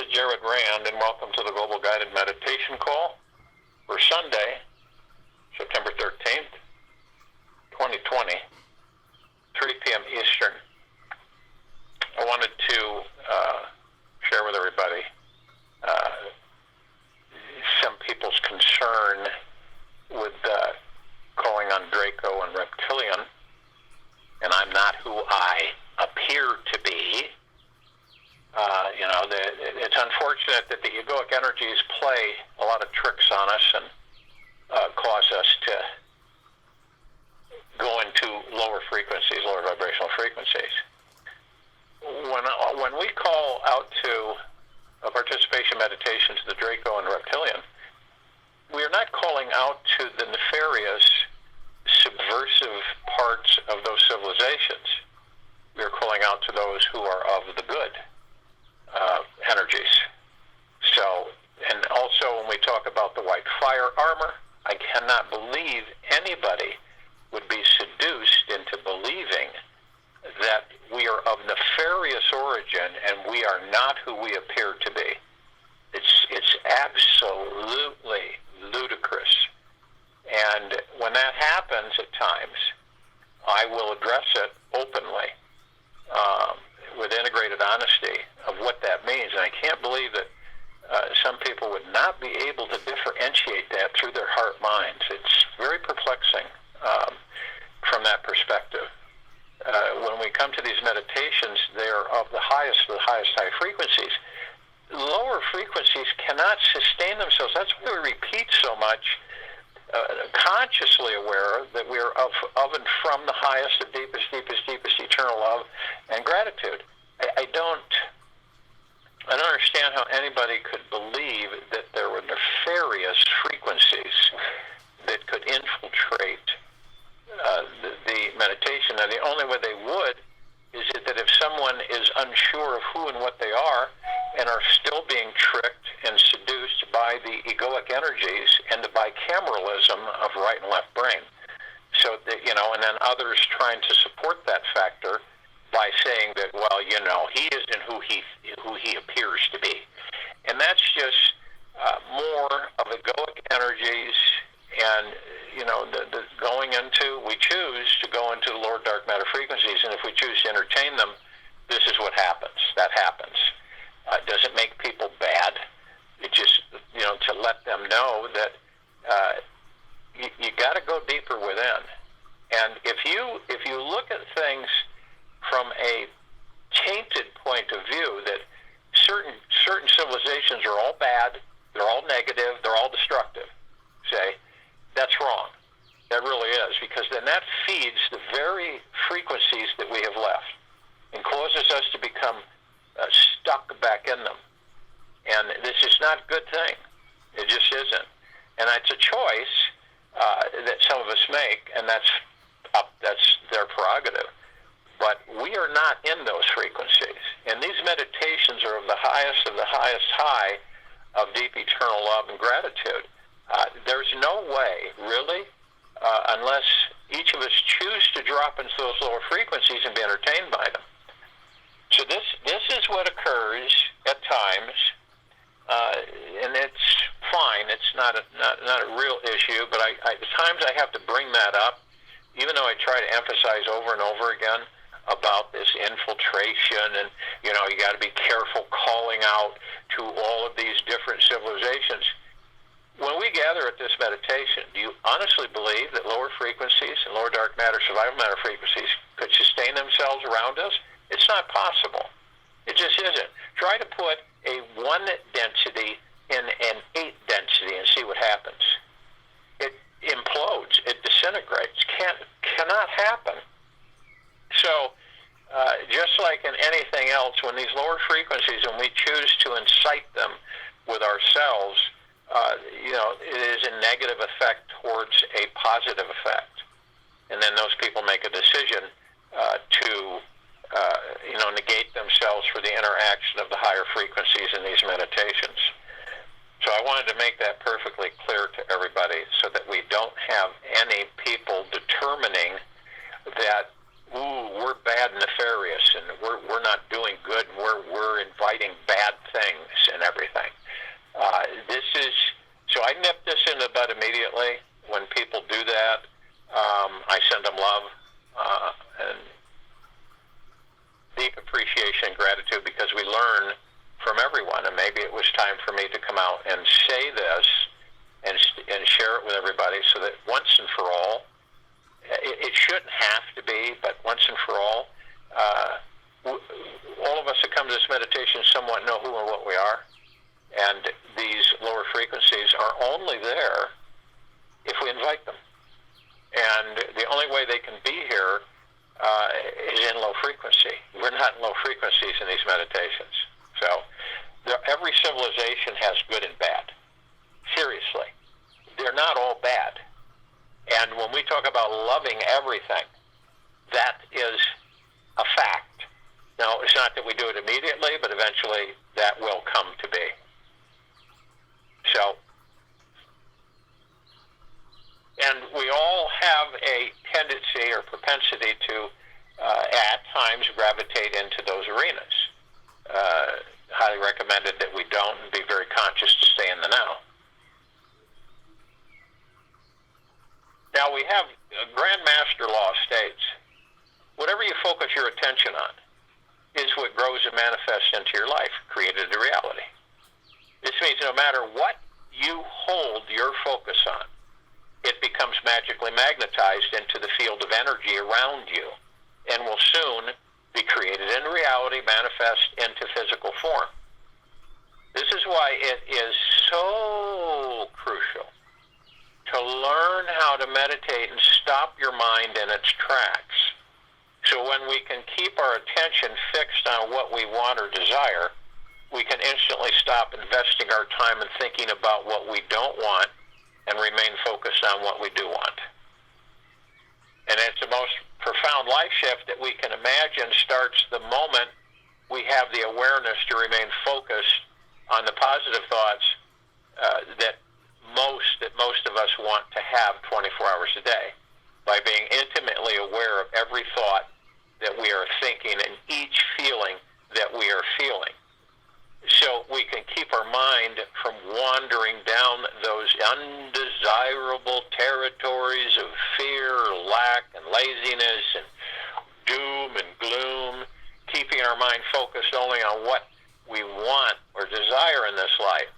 is Jared Rand, and welcome to the Global Guided Meditation Call for Sunday, September 13th, 2020, 3 p.m. Eastern. I wanted to share with everybody some people's concern with calling on Draco and Reptilian, and I'm not who I appear to be. It's unfortunate that the egoic energies play a lot of tricks on us and cause us to go into lower frequencies, lower vibrational frequencies. When we call out to a participation meditation to the Draco and Reptilian, we are not calling out to the nefarious, subversive parts of those civilizations. We are calling out to those who are of the good energies. So, and also when we talk about the white fire armor, I cannot believe anybody would be seduced into believing that we are of nefarious origin and we are not who we appear to be. It's absolutely ludicrous. And when that happens at times, I will address it openly with integrated honesty of what that means. And I can't believe that some people would not be able to differentiate that through their heart minds. It's very perplexing from that perspective. When we come to these meditations, they are of the highest high frequencies. Lower frequencies cannot sustain themselves. That's why we repeat so much, consciously aware that we are of and from the highest, the deepest eternal love and gratitude. I don't understand how anybody could believe that there were nefarious frequencies that could infiltrate the meditation. And the only way they would is that if someone is unsure of who and what they are and are still being tricked and seduced by the egoic energies and the bicameralism of right and left brain. So that, and then others trying to support that factor by saying that, well, he isn't who he appears to be. And that's just more of egoic energies and, the going into, we choose to go into lower dark matter frequencies, and if we choose to entertain them, this is what happens. That happens. It doesn't make people bad. It just, to let them know that you got to go deeper within. And if you look at things from a tainted point of view, that certain civilizations are all bad, they're all negative, they're all destructive, say, that's wrong. That really is, because then that feeds the very frequencies that we have left and causes us to become stuck back in them. And this is not a good thing. It just isn't. And it's a choice that some of us make, and that's their prerogative. But we are not in those frequencies. And these meditations are of the highest high of deep eternal love and gratitude. There's no way, really, unless each of us choose to drop into those lower frequencies and be entertained by them. So this is what occurs at times, and it's fine. It's not a real issue, but at times I have to bring that up, even though I try to emphasize over and over again about this infiltration, and you got to be careful calling out to all of these different civilizations. When we gather at this meditation, do you honestly believe that lower frequencies and lower dark matter, survival matter frequencies could sustain themselves around us? It's not possible. It just isn't. Try to put a 1 density in an 8 density and see what happens. It implodes. It disintegrates. Cannot happen. So, just like in anything else, when these lower frequencies, and we choose to incite them with ourselves, it is a negative effect towards a positive effect. And then those people make a decision to negate themselves for the interaction of the higher frequencies in these meditations. So I wanted to make that perfectly clear to everybody so that we don't have any people determining that, we're bad and nefarious and we're not doing good and we're inviting bad things and everything. So I nip this in the bud immediately. When people do that, I send them love and deep appreciation and gratitude, because we learn from everyone, and maybe it was time for me to come out and say this and share it with everybody, so that once and for all, it shouldn't have to be, but once and for all of us that come to this meditation somewhat know who and what we are, and these lower frequencies are only there if we invite them. And the only way they can be here is in low frequency. We're not in low frequencies in these meditations. So every civilization has good and bad. Seriously. They're not all bad. And when we talk about loving everything, that is a fact. Now, it's not that we do it immediately, but eventually that will come to be. So, and we all have a tendency or propensity to, at times, gravitate into those arenas. Highly recommended that we don't, and be very conscious to stay in the now. Now, we have Grand Master Law states, whatever you focus your attention on is what grows and manifests into your life, created a reality. This means no matter what you hold your focus on, it becomes magically magnetized into the field of energy around you, and will soon be created in reality, manifest into physical form. This is why it is so crucial to learn how to meditate and stop your mind in its tracks. So when we can keep our attention fixed on what we want or desire, we can instantly stop investing our time and thinking about what we don't want, and remain focused on what we do want. And it's the most profound life shift that we can imagine starts the moment we have the awareness to remain focused on the positive thoughts that most of us want to have 24 hours a day, by being intimately aware of every thought that we are thinking and each feeling that we are feeling. So we can keep our mind from wandering down those undesirable territories of fear, lack, and laziness, and doom and gloom. Keeping our mind focused only on what we want or desire in this life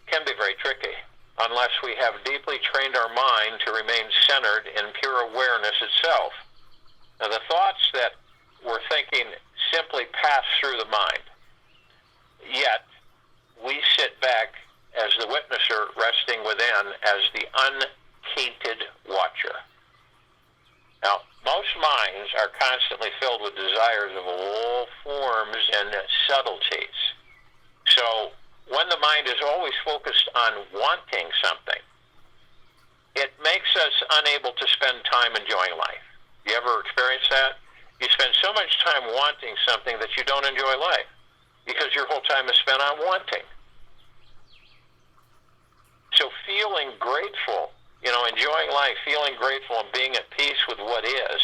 can be very tricky, unless we have deeply trained our mind to remain centered in pure awareness itself. Now, the thoughts that we're thinking simply pass through the mind. Yet, we sit back as the witnesser, resting within as the untainted watcher. Now, most minds are constantly filled with desires of all forms and subtleties. So, when the mind is always focused on wanting something, it makes us unable to spend time enjoying life. You ever experience that? You spend so much time wanting something that you don't enjoy life, because your whole time is spent on wanting. So feeling grateful, enjoying life, feeling grateful and being at peace with what is,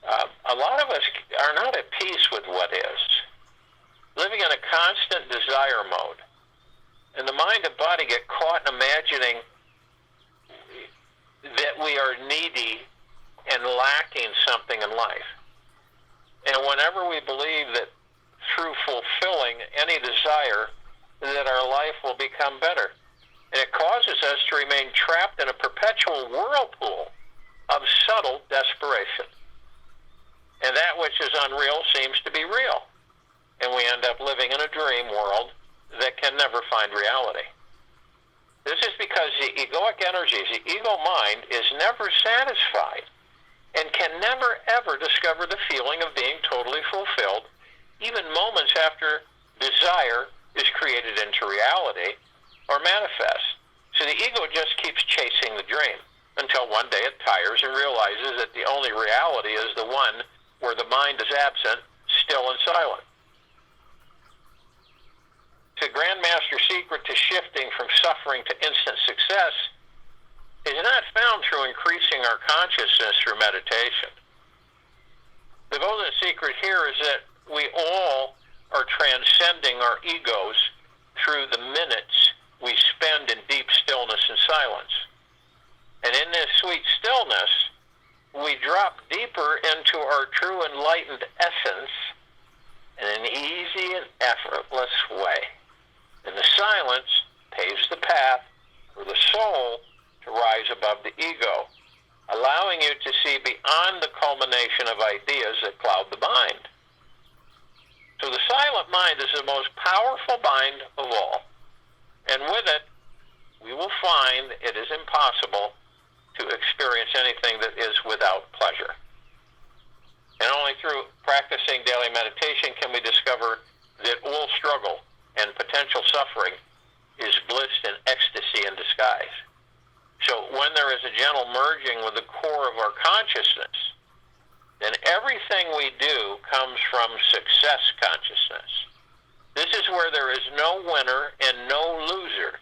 a lot of us are not at peace with what is. Living in a constant desire mode. And the mind and body get caught in imagining that we are needy and lacking something in life. And whenever we believe that through fulfilling any desire, that our life will become better. And it causes us to remain trapped in a perpetual whirlpool of subtle desperation. And that which is unreal seems to be real. And we end up living in a dream world that can never find reality. This is because the egoic energies, the ego mind, is never satisfied and can never ever discover the feeling of being totally fulfilled, even moments after desire is created into reality or manifests. So the ego just keeps chasing the dream until one day it tires and realizes that the only reality is the one where the mind is absent, still and silent. The Grandmaster secret to shifting from suffering to instant success is not found through increasing our consciousness through meditation. The golden secret here is that we all are transcending our egos through the minutes we spend in deep stillness and silence. And in this sweet stillness, we drop deeper into our true enlightened essence in an easy and effortless way. And the silence paves the path for the soul to rise above the ego, allowing you to see beyond the culmination of ideas that cloud the mind. So the silent mind is the most powerful mind of all. And with it, we will find it is impossible to experience anything that is without pleasure. And only through practicing daily meditation can we discover that all struggle and potential suffering is bliss and ecstasy in disguise. So when there is a gentle merging with the core of our consciousness, then everything we do comes from success consciousness. This is where there is no winner and no loser,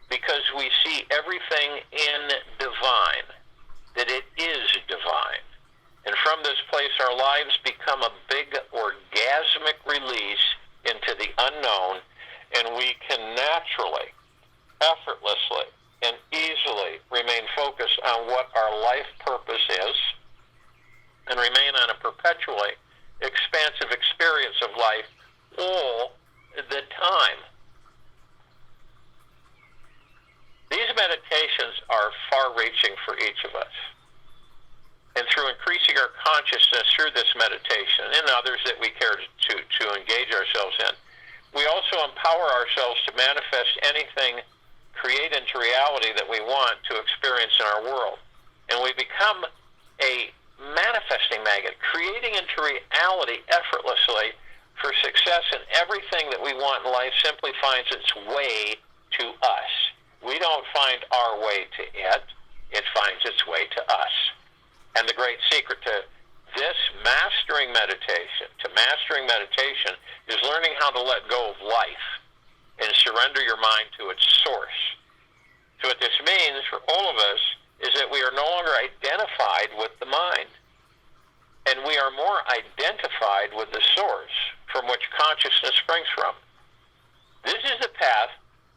because we see everything in divine, that it is divine. And from this place, our lives become a big orgasmic release into the unknown, and we can naturally, effortlessly, and easily remain focused on what our life purpose is, and remain on a perpetually expansive experience of life all the time. These meditations are far-reaching for each of us. And through increasing our consciousness through this meditation and others that we care to engage ourselves in, we also empower ourselves to manifest anything, create into reality that we want to experience in our world. And we become a manifesting magnet, creating into reality effortlessly for success, and everything that we want in life simply finds its way to us. We don't find our way to it, it finds its way to us. And the great secret to this mastering meditation, is learning how to let go of life and surrender your mind to its source. So what this means for all of us is that we are no longer identified with the mind, and we are more identified with the source from which consciousness springs from. This is the path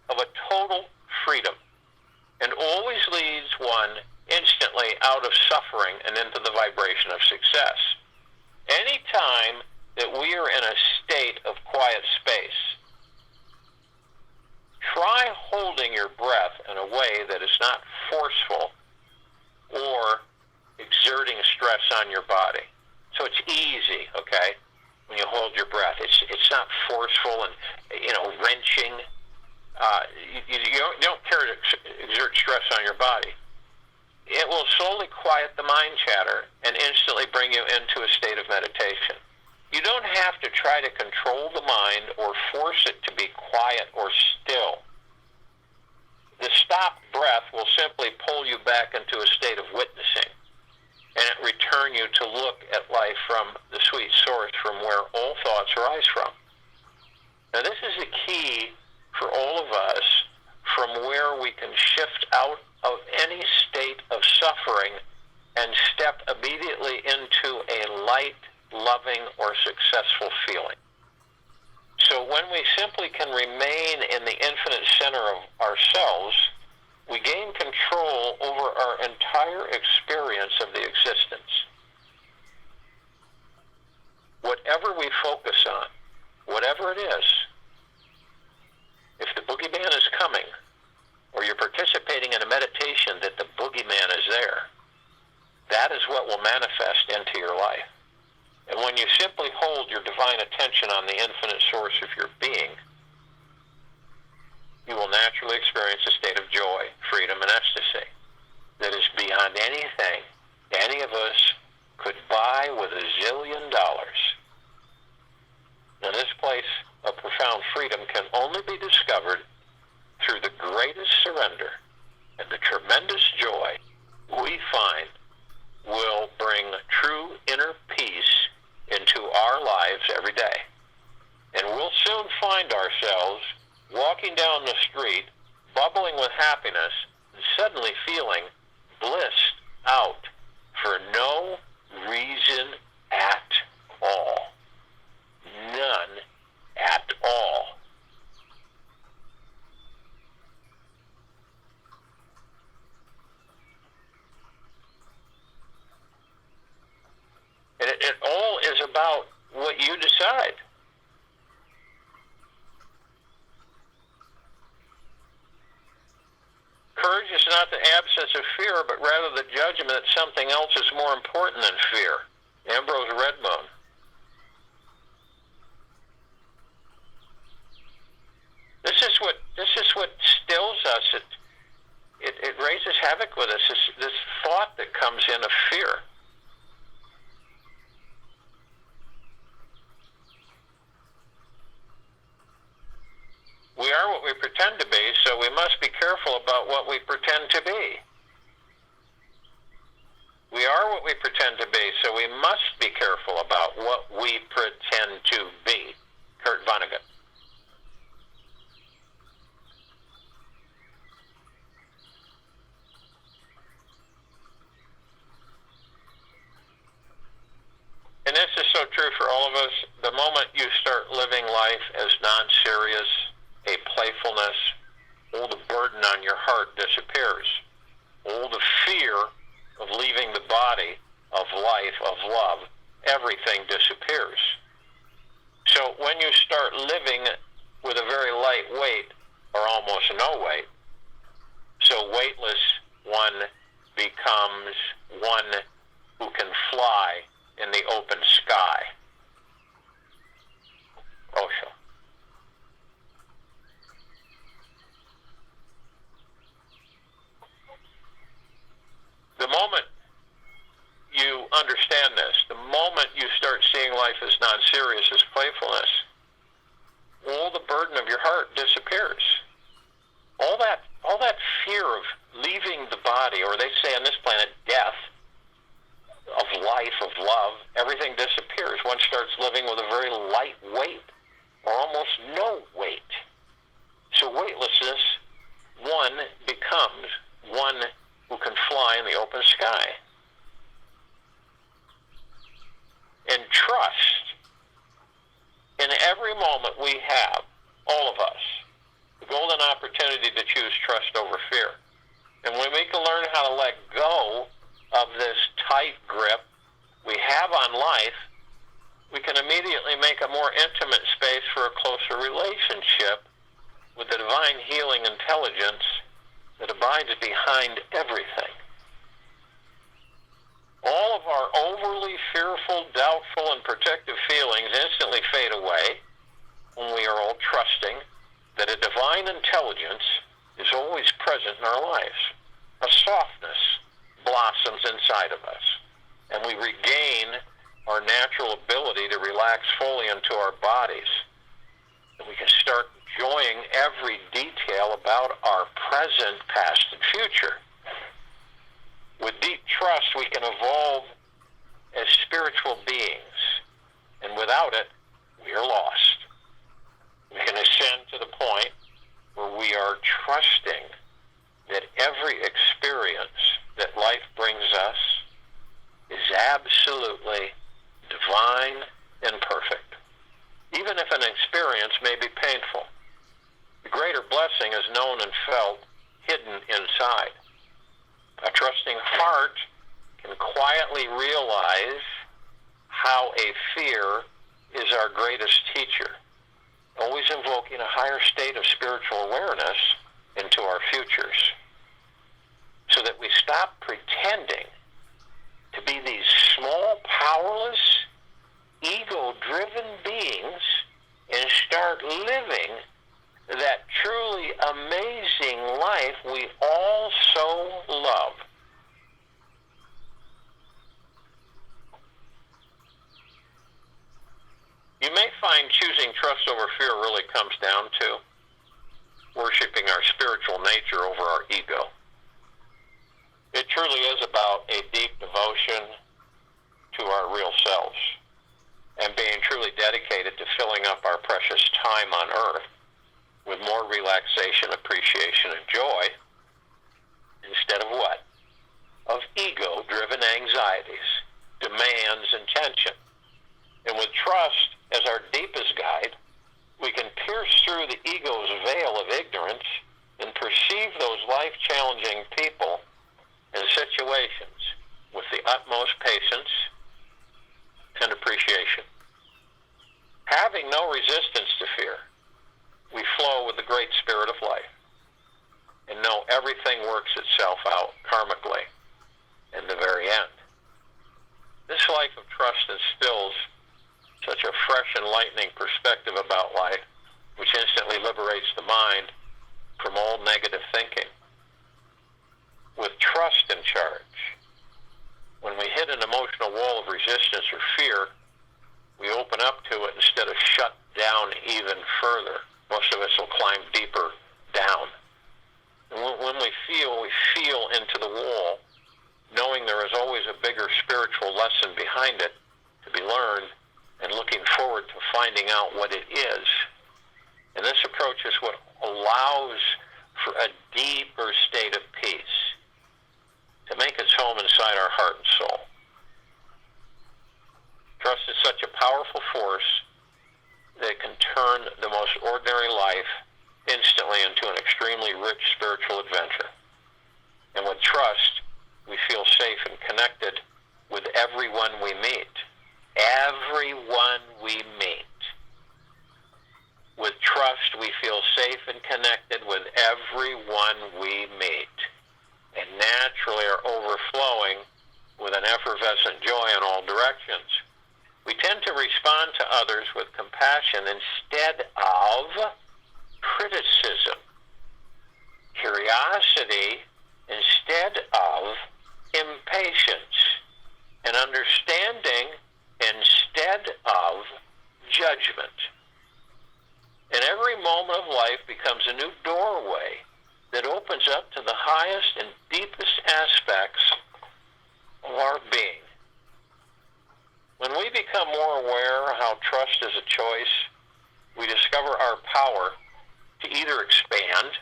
of a total freedom, and always leads one instantly out of suffering and into the vibration of success. Any time that we are in a state of quiet space, try holding your breath in a way that is not forceful or exerting stress on your body. So it's easy, okay, when you hold your breath. It's not forceful and, wrenching. You don't care to exert stress on your body. It will slowly quiet the mind chatter and instantly bring you into a state of meditation. You don't have to try to control the mind or force it to be quiet or still. The stopped breath will simply pull you back into a state of witnessing, and it return you to look at life from the sweet source from where all thoughts arise from. Now this is the key for all of us, from where we can shift out of any state of suffering and step immediately into a light, loving, or successful feeling. So when we simply can remain in the infinite center of ourselves, we gain control over our entire experience of the existence. Whatever we focus on, whatever it is, if the boogeyman is coming, or you're participating in a meditation that the boogeyman is there, that is what will manifest into your life. And when you simply hold your divine attention on the infinite source of your being, you will naturally experience a state of joy, freedom, and ecstasy that is beyond anything any of us could buy with $1 zillion. Now, this place of profound freedom can only be discovered through the greatest surrender, and the tremendous joy we find will bring true inner peace into our lives every day. And we'll soon find ourselves walking down the street, bubbling with happiness, and suddenly feeling blissed out for no reason at all. None at all. It all is about what you decide. Courage is not the absence of fear, but rather the judgment that something else is more important than fear. Ambrose Redmond. This is what stills us. It raises havoc with us. This thought that comes in of fear. We are what we pretend to be, so we must be careful about what we pretend to be. We are what we pretend to be, so we must be careful about what we pretend to be. Kurt Vonnegut. And this is so true for all of us. The moment you start living life as non-serious, a playfulness, all the burden on your heart disappears. All the fear of leaving the body, of life, of love, everything disappears. So when you start living with a very light weight, or almost no weight, so weightless, one becomes one who can fly in the open sky. Osho. The moment you understand this, the moment you start seeing life as non-serious, as playfulness, all the burden of your heart disappears. All that fear of leaving the body, or they say on this planet, death, of life, of love, everything disappears. One starts living with a very light weight, or almost no weight. So weightlessness, one becomes one who can fly in the open sky. And trust, in every moment we have, all of us, the golden opportunity to choose trust over fear. And when we can learn how to let go of this tight grip we have on life, we can immediately make a more intimate space for a closer relationship with the divine healing intelligence that abides behind everything. All of our overly fearful, doubtful, and protective feelings instantly fade away when we are all trusting that a divine intelligence is always present in our lives. A softness blossoms inside of us, and we regain our natural ability to relax fully into our bodies. And we can start enjoying every detail about our present, past, and future. With deep trust, we can evolve as spiritual beings, and without it, we are lost. We can ascend to the point where we are trusting that every experience that life brings us is absolutely divine and perfect, even if an experience may be painful. The greater blessing is known and felt hidden inside. A trusting heart can quietly realize how a fear is our greatest teacher, always invoking a higher state of spiritual awareness into our futures, so that we stop pretending to be these small, powerless, ego-driven beings and start living that truly amazing life we all so love. You may find choosing trust over fear really comes down to worshiping our spiritual nature over our ego. It truly is about a deep devotion to our real selves and being truly dedicated to filling up our precious time on earth with more relaxation, appreciation, and joy instead of what? Of ego-driven anxieties, demands, and tension. And with trust as our deepest guide, we can pierce through the ego's veil of ignorance and perceive those life-challenging people and situations with the utmost patience, and appreciation. Having no resistance to fear, we flow with the great spirit of life and know everything works itself out karmically in the very end. This life of trust instills such a fresh, enlightening perspective about life, which instantly liberates the mind from all negative thinking. With trust in charge, when we hit an emotional wall of resistance or fear, we open up to it instead of shut down even further. Most of us will climb deeper down. And when we feel into the wall, knowing there is always a bigger spiritual lesson behind it to be learned, and looking forward to finding out what it is. And this approach is what allows for a deeper state of peace to make its home inside our heart and soul. Trust is such a powerful force that it can turn the most ordinary life instantly into an extremely rich spiritual adventure. And with trust, we feel safe and connected with everyone we meet. Everyone we meet. With trust, we feel safe and connected with everyone we meet, and naturally are overflowing with an effervescent joy in all directions. We tend to respond to others with compassion instead of criticism, curiosity instead of impatience, and understanding instead of judgment. And every moment of life becomes a new doorway that opens up to the highest and deepest aspects of our being. When we become more aware how trust is a choice, we discover our power to either expand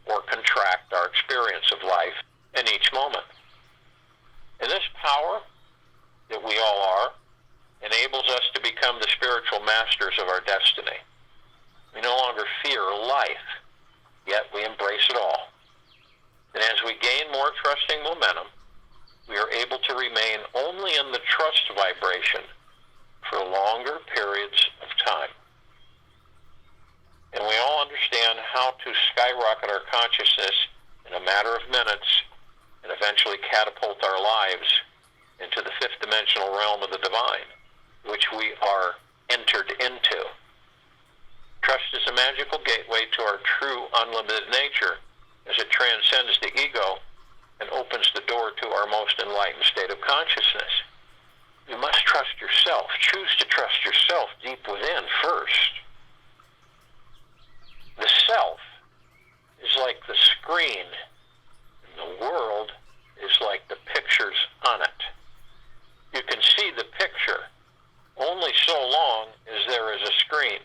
or contract our experience of life in each moment. And this power that we all are enables us to become the spiritual masters of our destiny. We no longer fear life, yet we embrace it all. And as we gain more trusting momentum, we are able to remain only in the trust vibration for longer periods of time. And we all understand how to skyrocket our consciousness in a matter of minutes and eventually catapult our lives into the fifth dimensional realm of the divine, which we are entered into. Trust is a magical gateway to our true unlimited nature as it transcends the ego and opens the door to our most enlightened state of consciousness. You must trust yourself. Choose to trust yourself deep within first. The self is like the screen, and the world is like the pictures on it. You can see the picture only so long as there is a screen.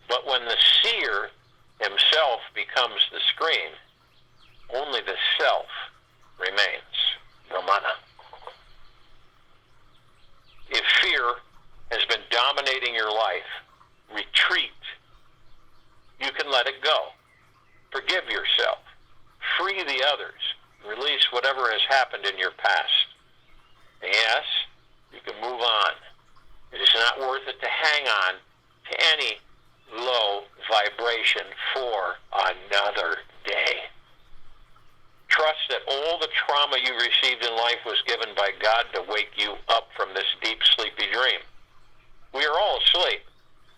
But when the seer himself becomes the screen, only the self remains. Brahmana. If fear has been dominating your life, retreat. You can let it go. Forgive yourself. Free the others. Release whatever has happened in your past. And yes, you can move on. It is not worth it to hang on to any low vibration for another day. Trust that all the trauma you received in life was given by God to wake you up from this deep, sleepy dream. We are all asleep,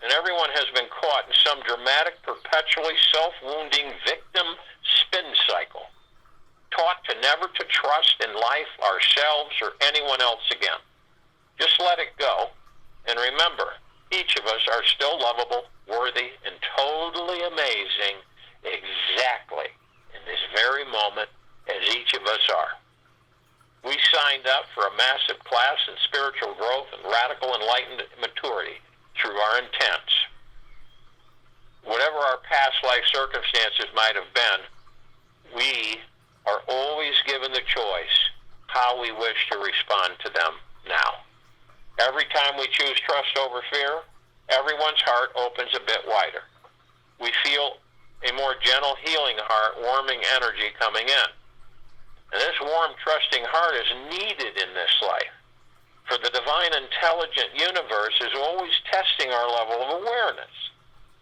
and everyone has been caught in some dramatic, perpetually self-wounding victim spin cycle, taught to never to trust in life, ourselves, or anyone else again. Just let it go, and remember, each of us are still lovable, worthy, and totally amazing exactly in this very moment as each of us are. We signed up for a massive class in spiritual growth and radical enlightened maturity through our intents. Whatever our past life circumstances might have been, we are always given the choice how we wish to respond to them now. Every time we choose trust over fear, everyone's heart opens a bit wider. We feel a more gentle, healing heart, warming energy coming in. And this warm, trusting heart is needed in this life For the divine intelligent universe is always testing our level of awareness,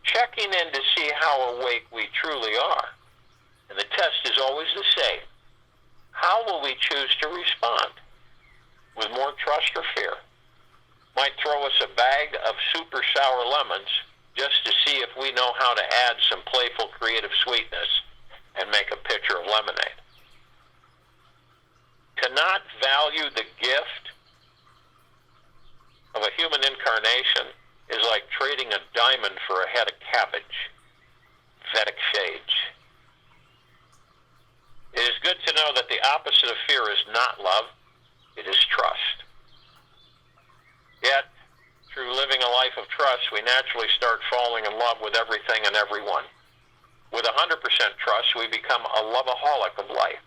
checking in to see how awake we truly are. And the test is always the same. How will we choose to respond? With more trust or fear? Might throw us a bag of super sour lemons just to see if we know how to add some playful creative sweetness and make a pitcher of lemonade. To not value the gift of a human incarnation is like trading a diamond for a head of cabbage. Vedic shades. It is good to know that the opposite of fear is not love, it is trust. Yet, through living a life of trust, we naturally start falling in love with everything and everyone. With 100% trust, we become a loveaholic of life.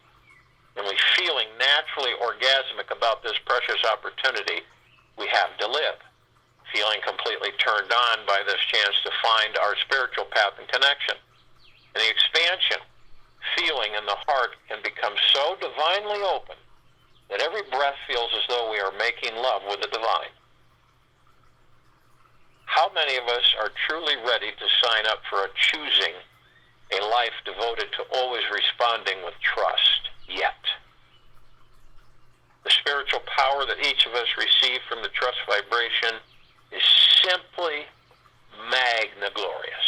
And we feeling naturally orgasmic about this precious opportunity we have to live. Feeling completely turned on by this chance to find our spiritual path and connection. And the expansion feeling in the heart can become so divinely open that every breath feels as though we are making love with the divine. How many of us are truly ready to sign up for choosing a life devoted to always responding with trust yet? The spiritual power that each of us receive from the trust vibration is simply magna glorious.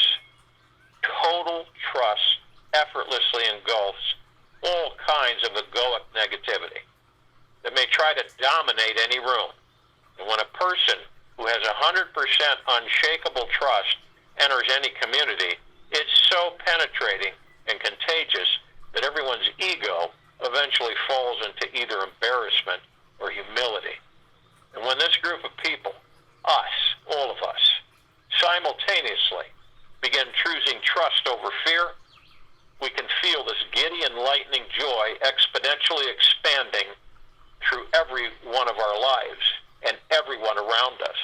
Total trust effortlessly engulfs all kinds of egoic negativity that may try to dominate any room. And when a person who has 100% unshakable trust enters any community, it's so penetrating and contagious that everyone's ego eventually falls into either embarrassment or humility. And when this group of people, us, all of us, simultaneously begin choosing trust over fear, we can feel this giddy, enlightening joy exponentially expanding through every one of our lives and everyone around us.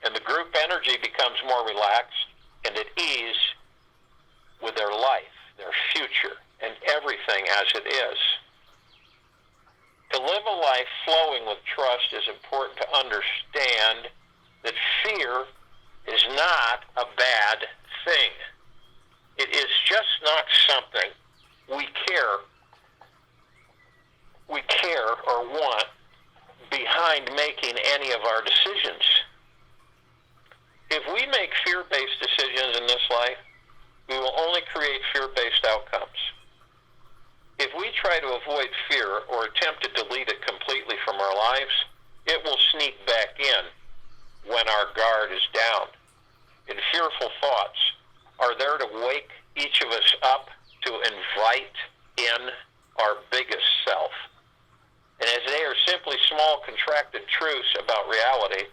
And the group energy becomes more relaxed and at ease with their life, their future, and everything as it is. To live a life flowing with trust is important to understand that fear is not a bad thing. It is just not something we care or want behind making any of our decisions. If we make fear-based decisions in this life, we will only create fear-based outcomes. If we try to avoid fear or attempt to delete it completely from our lives, it will sneak back in when our guard is down. And fearful thoughts are there to wake each of us up to invite in our biggest self. And as they are simply small, contracted truths about reality,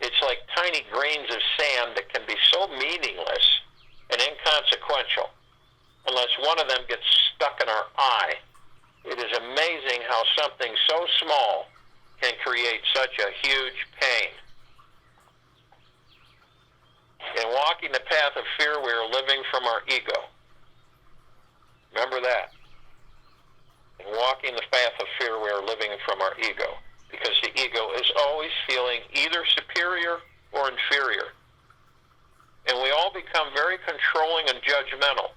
it's like tiny grains of sand that can be so meaningless and inconsequential unless one of them gets stuck in our eye. It is amazing how something so small can create such a huge pain. In walking the path of fear, we are living from our ego. Remember that. In walking the path of fear, we are living from our ego, because the ego is always feeling either superior or inferior. And we all become very controlling and judgmental.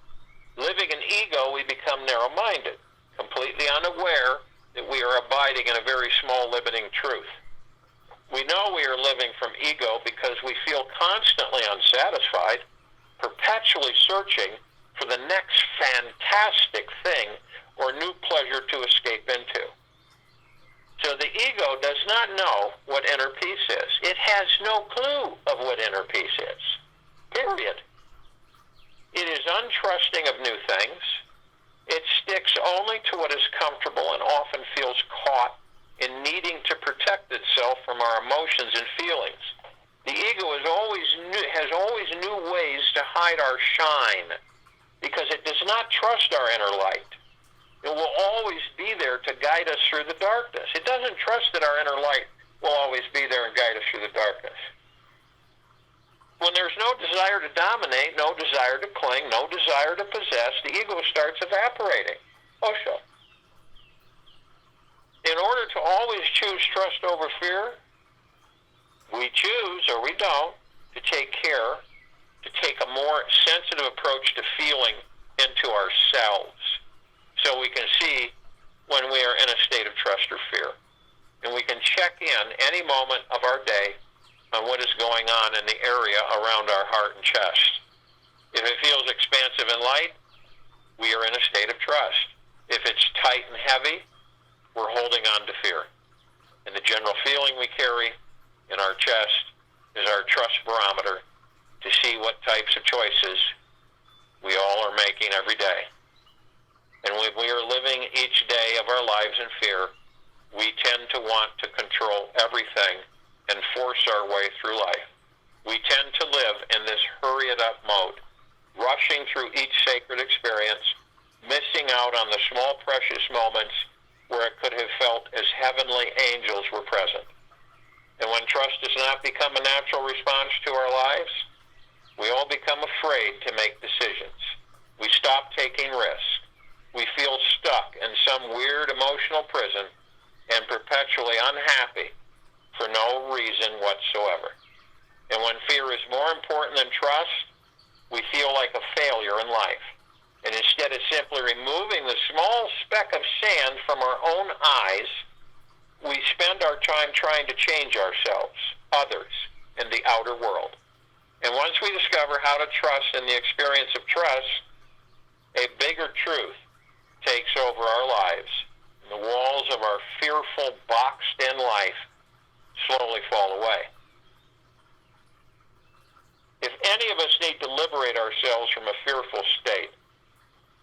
Living in ego, we become narrow-minded, completely unaware that we are abiding in a very small limiting truth. We know we are living from ego because we feel constantly unsatisfied, perpetually searching for the next fantastic thing or new pleasure to escape into. So the ego does not know what inner peace is. It has no clue of what inner peace is. Period. It is untrusting of new things. It sticks only to what is comfortable and often feels caught in needing to protect itself from our emotions and feelings. The ego has always new ways to hide our shine because it does not trust our inner light. It will always be there to guide us through the darkness. It doesn't trust that our inner light will always be there and guide us through the darkness. When there's no desire to dominate, no desire to cling, no desire to possess, the ego starts evaporating. Osho. In order to always choose trust over fear, We choose, or we don't, to take care, to take a more sensitive approach to feeling into ourselves so we can see when we are in a state of trust or fear. And we can check in any moment of our day on what is going on in the area around our heart and chest. If it feels expansive and light, we are in a state of trust. If it's tight and heavy, we're holding on to fear. And the general feeling we carry in our chest is our trust barometer to see what types of choices we all are making every day. And when we are living each day of our lives in fear, we tend to want to control everything and force our way through life. We tend to live in this hurry-it-up mode, rushing through each sacred experience, missing out on the small, precious moments where it could have felt as heavenly angels were present. And when trust does not become a natural response to our lives, we all become afraid to make decisions. We stop taking risks. We feel stuck in some weird emotional prison and perpetually unhappy for no reason whatsoever. And when fear is more important than trust, we feel like a failure in life. And instead of simply removing the small speck of sand from our own eyes, we spend our time trying to change ourselves, others, and the outer world. And once we discover how to trust in the experience of trust, a bigger truth takes over our lives. And the walls of our fearful, boxed-in life slowly fall away. If any of us need to liberate ourselves from a fearful state,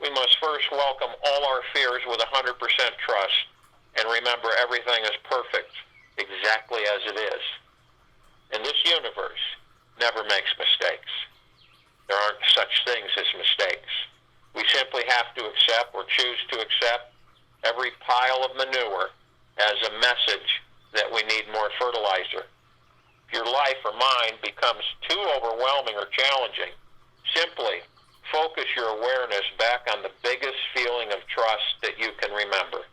we must first welcome all our fears with 100% trust and remember everything is perfect exactly as it is. And this universe never makes mistakes. There aren't such things as mistakes. We simply have to accept or choose to accept every pile of manure as a message that we need more fertilizer. If your life or mind becomes too overwhelming or challenging, simply focus your awareness back on the biggest feeling of trust that you can remember.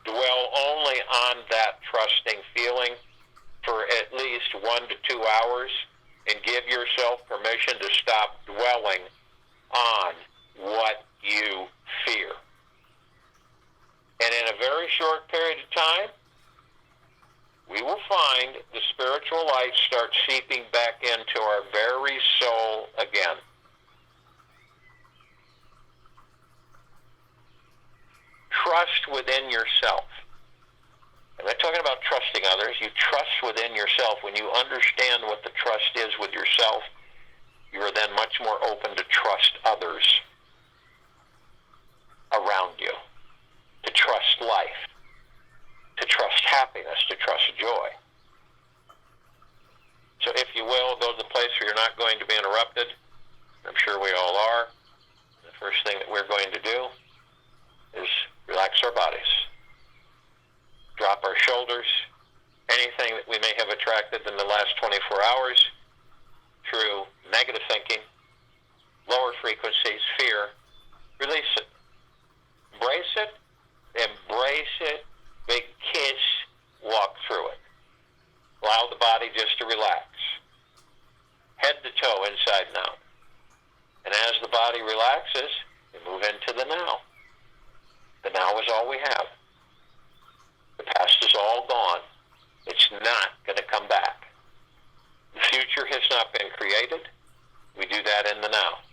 Dwell only on that trusting feeling for at least 1 to 2 hours and give yourself permission to stop dwelling on what you fear. And in a very short period of time, we will find the spiritual light start seeping back into our very soul again. Trust within yourself. I'm not talking about trusting others. You trust within yourself. When you understand what the trust is with yourself, you are then much more open to trust others around you, to trust life, to trust happiness, to trust joy. So if you will, go to the place where you're not going to be interrupted. I'm sure we all are. The first thing that we're going to do is relax our bodies. Drop our shoulders. Anything that we may have attracted in the last 24 hours through negative thinking, lower frequencies, fear, release it. Embrace it. Embrace it. Big kiss. Walk through it. Allow the body just to relax. Head to toe, inside and out. And as the body relaxes, we move into the now. The now is all we have. The past is all gone. It's not going to come back. The future has not been created. We do that in the now.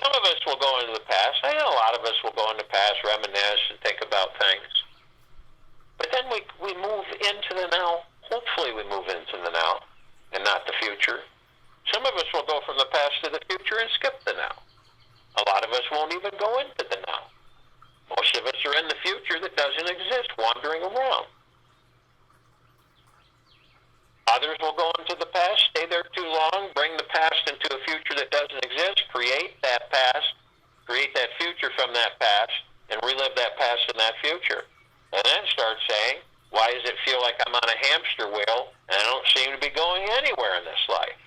Some of us will go into the past. I know a lot of us will go into the past, reminisce, and think about things. But then we move into the now. Hopefully we move into the now and not the future. Some of us will go from the past to the future and skip the now. A lot of us won't even go into the now. Most of us are in the future that doesn't exist, wandering around. Others will go into the past, stay there too long, bring the past into a future that doesn't exist, create that past, create that future from that past, and relive that past and that future. And then start saying, why does it feel like I'm on a hamster wheel and I don't seem to be going anywhere in this life?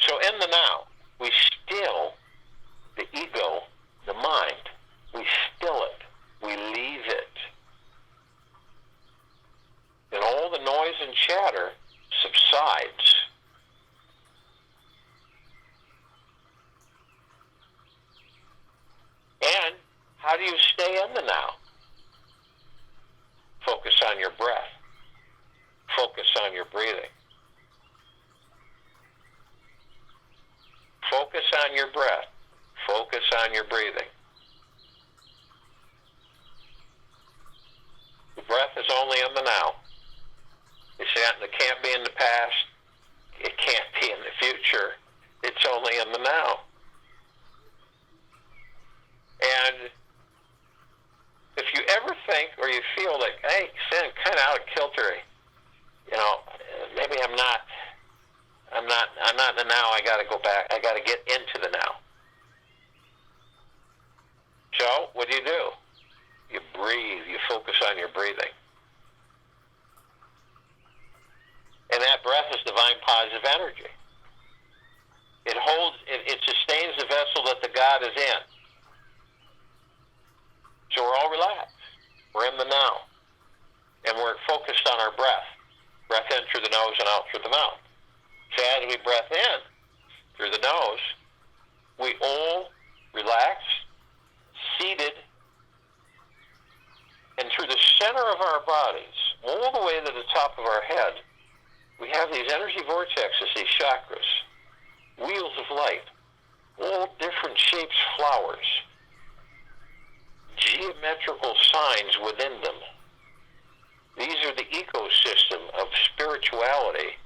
So in the now, How do you stay in the now? Focus on your breath. Focus on your breathing. Focus on your breath. Focus on your breathing. The breath is only in the now. It can't be in the past. It can't be in the future. It's only in the now. And if you ever think or you feel like, hey, I'm kind of out of kilter, maybe I'm not in the now, I got to go back. I got to get into the now. So what do? You breathe. You focus on your breathing. And that breath is divine positive energy. It holds, it sustains the vessel that the God is in. So we're all relaxed. We're in the now. And we're focused on our breath. Breath in through the nose and out through the mouth. So as we breath in through the nose, we all relax, seated, and through the center of our bodies, all the way to the top of our head, we have these energy vortexes, these chakras, wheels of light, all different shapes, flowers, geometrical signs within them. These are the ecosystem of spirituality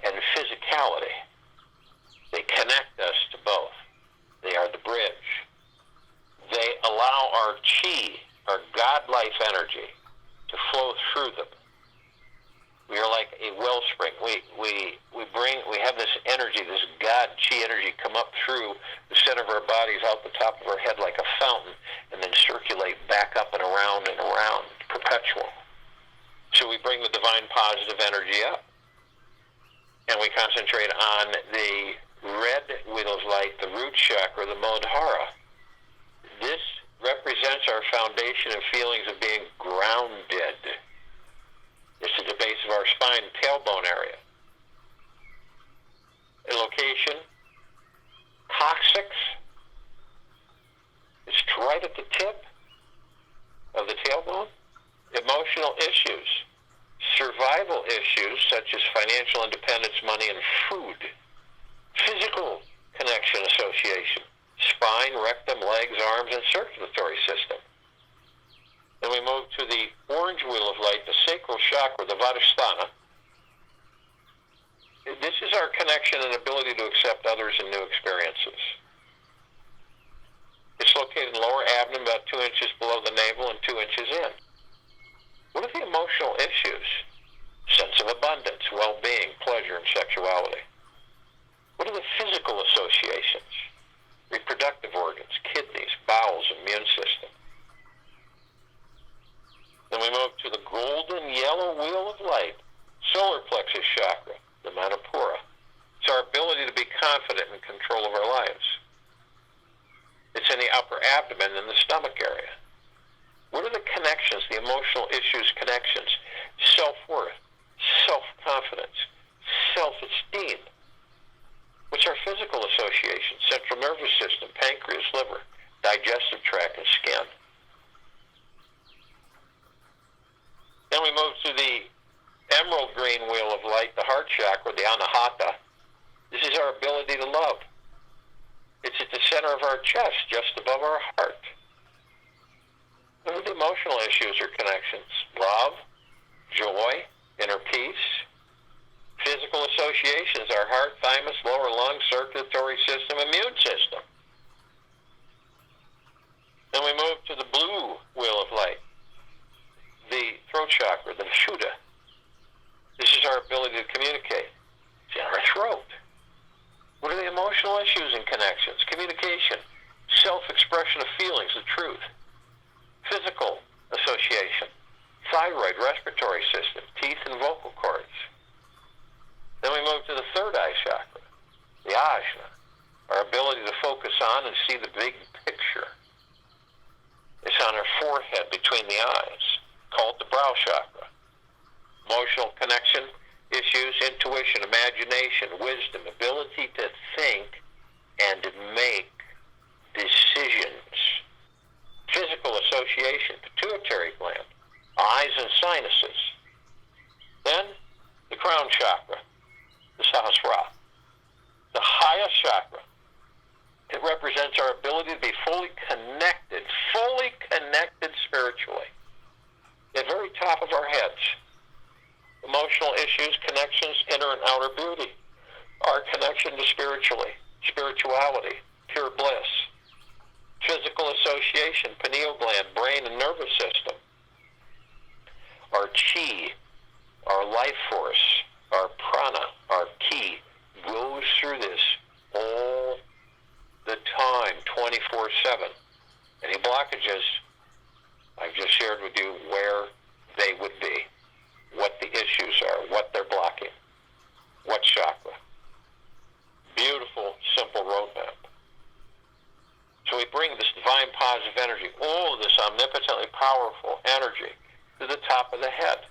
and physicality. They connect us to both. They are the bridge. They allow our chi, our God-life energy, to flow through them. We are like a wellspring. We have this energy, this God chi energy, come up through the center of our bodies, out the top of our head like a fountain, and then circulate back up and around, perpetual. So we bring the divine positive energy up, and we concentrate on the red wheel of light, the root chakra, the Muladhara. This represents our foundation and feelings of being grounded. This is the base of our spine, tailbone area. A location, coccyx. It's right at the tip of the tailbone. Emotional issues, survival issues such as financial independence, money, and food. Physical connection association, spine, rectum, legs, arms, and circulatory system. Then we move to the orange wheel of light, the sacral chakra, the Vadhisthana. This is our connection and ability to accept others and new experiences. It's located in the lower abdomen, about 2 inches below the navel and 2 inches in. What are the emotional issues? Sense of abundance, well-being, pleasure, and sexuality. What are the physical associations? Reproductive organs, kidneys, bowels, immune system. Then we move to the golden yellow wheel of light, solar plexus chakra, the Manipura. It's our ability to be confident in control of our lives. It's in the upper abdomen and the stomach area. What are the connections, the emotional issues, connections? Self-worth, self-confidence, self-esteem. What's our physical association? Central nervous system, pancreas, liver, digestive tract, and skin. Then we move to the emerald green wheel of light, the heart chakra, the Anahata. This is our ability to love. It's at the center of our chest, just above our heart. What are the emotional issues or connections? Love, joy, inner peace. Physical associations, our heart, thymus, lower lung, circulatory system, immune system. Then we move to the blue wheel of light, the throat chakra, the Vishuddha. This is our ability to communicate. It's in our throat. What are the emotional issues and connections? Communication, self-expression of feelings, the truth. Physical association, thyroid, respiratory system, teeth, and vocal cords. Then we move to the third eye chakra, the Ajna, our ability to focus on and see the big picture. It's on our forehead between the eyes, called the brow chakra. Emotional connection, issues, intuition, imagination, wisdom, ability to think and make decisions. Physical association, pituitary gland, eyes and sinuses. Then the crown chakra, the Sahasrara, the highest chakra. It represents our ability to be fully connected spiritually. At the very top of our heads. Emotional issues, connections, inner and outer beauty. Our connection to spirituality, pure bliss. Physical association, pineal gland, brain and nervous system. Our chi, our life force, our prana, our ki, goes through this all the time, 24/7. Any blockages, I've just shared with you where they would be, what the issues are, what they're blocking, what chakra. Beautiful, simple roadmap. So we bring this divine positive energy, all of this omnipotently powerful energy, to the top of the head.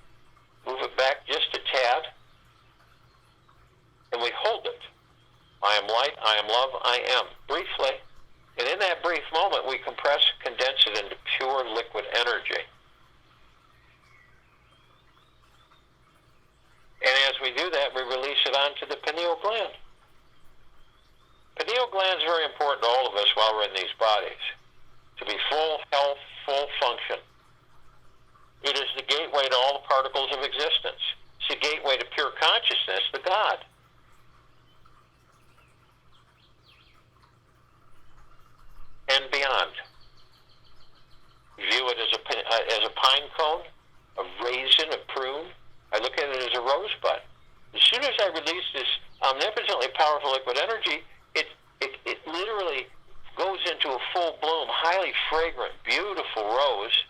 Move it back just a tad, and we hold it. I am light, I am love, I am. Briefly. And in that brief moment, we compress, condense it into pure liquid energy. And as we do that, we release it onto the pineal gland. Pineal gland is very important to all of us while we're in these bodies, to be full health, full function. It is the gateway to all the particles of existence. It's the gateway to pure consciousness, the God. And beyond. View it as a pine cone, a raisin, a prune. I look at it as a rosebud. As soon as I release this omnipotently powerful liquid energy, it literally goes into a full bloom, highly fragrant, beautiful rose,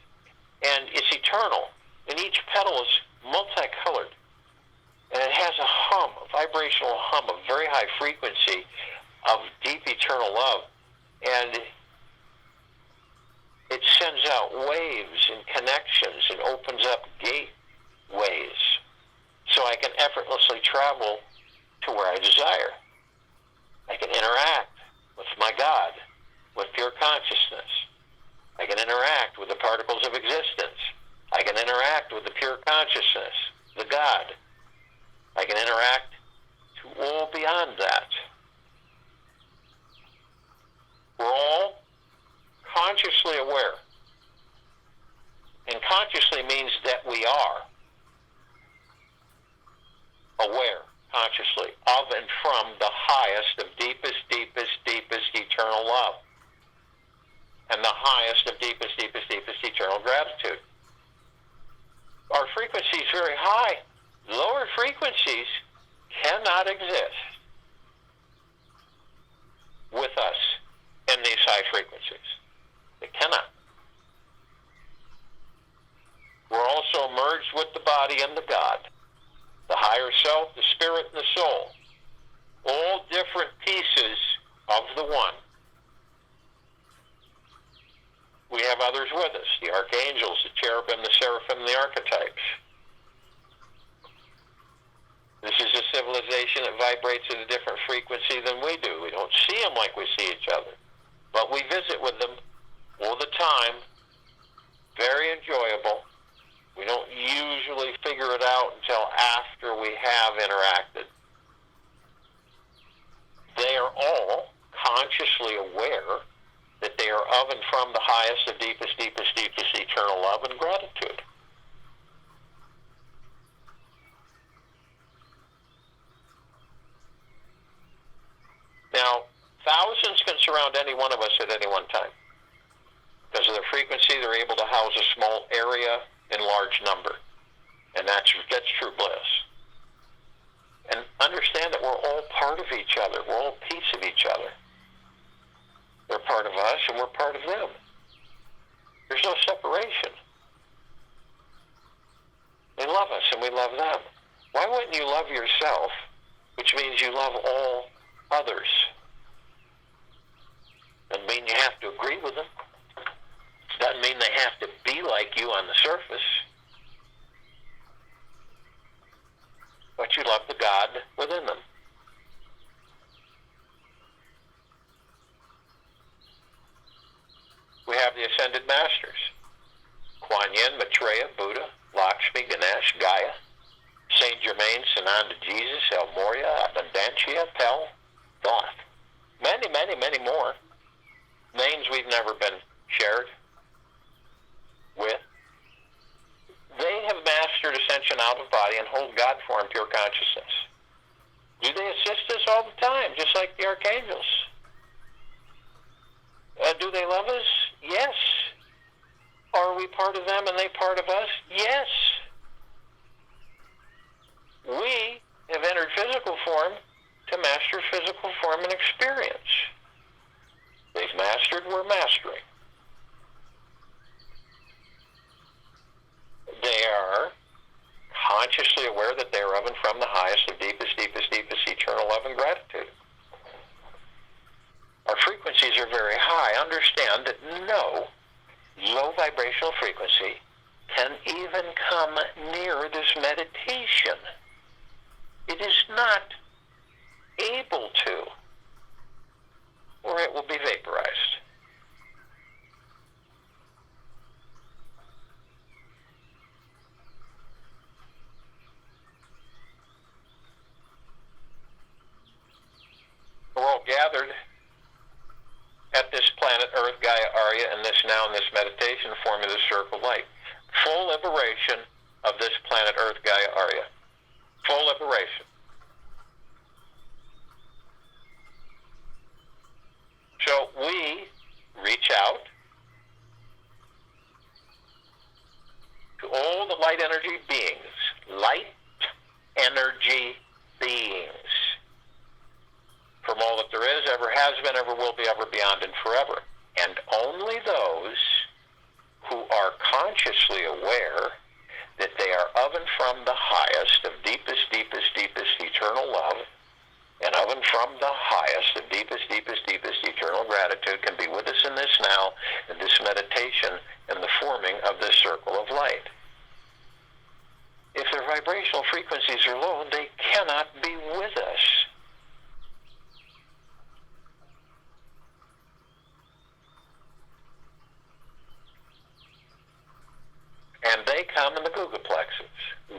and it's eternal. And each petal is multicolored. And it has a hum, a vibrational hum, a very high frequency of deep eternal love. And it sends out waves and connections and opens up gateways so I can effortlessly travel to where I desire. I can interact with my God, with pure consciousness. I can interact with the particles of existence. I can interact with the pure consciousness, the God. I can interact to all beyond that. We're all consciously aware. And consciously means that we are aware consciously of and from the highest of deepest eternal love. And the highest of deepest eternal gratitude. Our frequency is very high. Lower frequencies cannot exist with us in these high frequencies. They cannot. We're also merged with the body and the God, the higher self, the spirit, and the soul. All different pieces of the one. We have others with us, the archangels, the cherubim, the seraphim, the archetypes. This is a civilization that vibrates at a different frequency than we do. We don't see them like we see each other. But we visit with them all the time. Very enjoyable. We don't usually figure it out until after we have interacted. They are all consciously aware that they are of and from the highest of deepest eternal love and gratitude. Now, thousands can surround any one of us at any one time. Because of their frequency, they're able to house a small area in large number. And that's true bliss. And understand that we're all part of each other. We're all a piece of each other. They're part of us and we're part of them. There's no separation. They love us and we love them. Why wouldn't you love yourself, which means you love all others? Doesn't mean you have to agree with them. Doesn't mean they have to be like you on the surface. But you love the God within them. We have the Ascended Masters Phrygia, Pel, Thoth. Many, many, many more. Names we've never been shared with. They have mastered ascension out of body and hold God form pure consciousness. Do they assist us all the time, just like the archangels? Do they love us? Yes. Are we part of them and they part of us? Yes. We have entered physical form to master physical form and experience. They've mastered, we're mastering. They are consciously aware that they are of and from the highest of deepest, deepest, deepest eternal love and gratitude. Our frequencies are very high. Understand that no low vibrational frequency can even come near this meditation. It is not able to, or it will be vaporized. We're all gathered at this planet Earth, Gaia, Arya, and this now in this meditation forming the circle of light. Full liberation of this planet Earth, Gaia, Arya. Full liberation. So we reach out to all the light energy beings. Light energy beings. From all that there is, ever has been, ever will be, ever beyond, and forever. And only those who are consciously aware that they are of and from the highest of deepest, deepest, deepest eternal love, and of and from the highest of deepest, deepest, deepest eternal gratitude can be with us in this now, in this meditation, in the forming of this circle of light. If their vibrational frequencies are low, they cannot be with us. And they come in the googolplexes.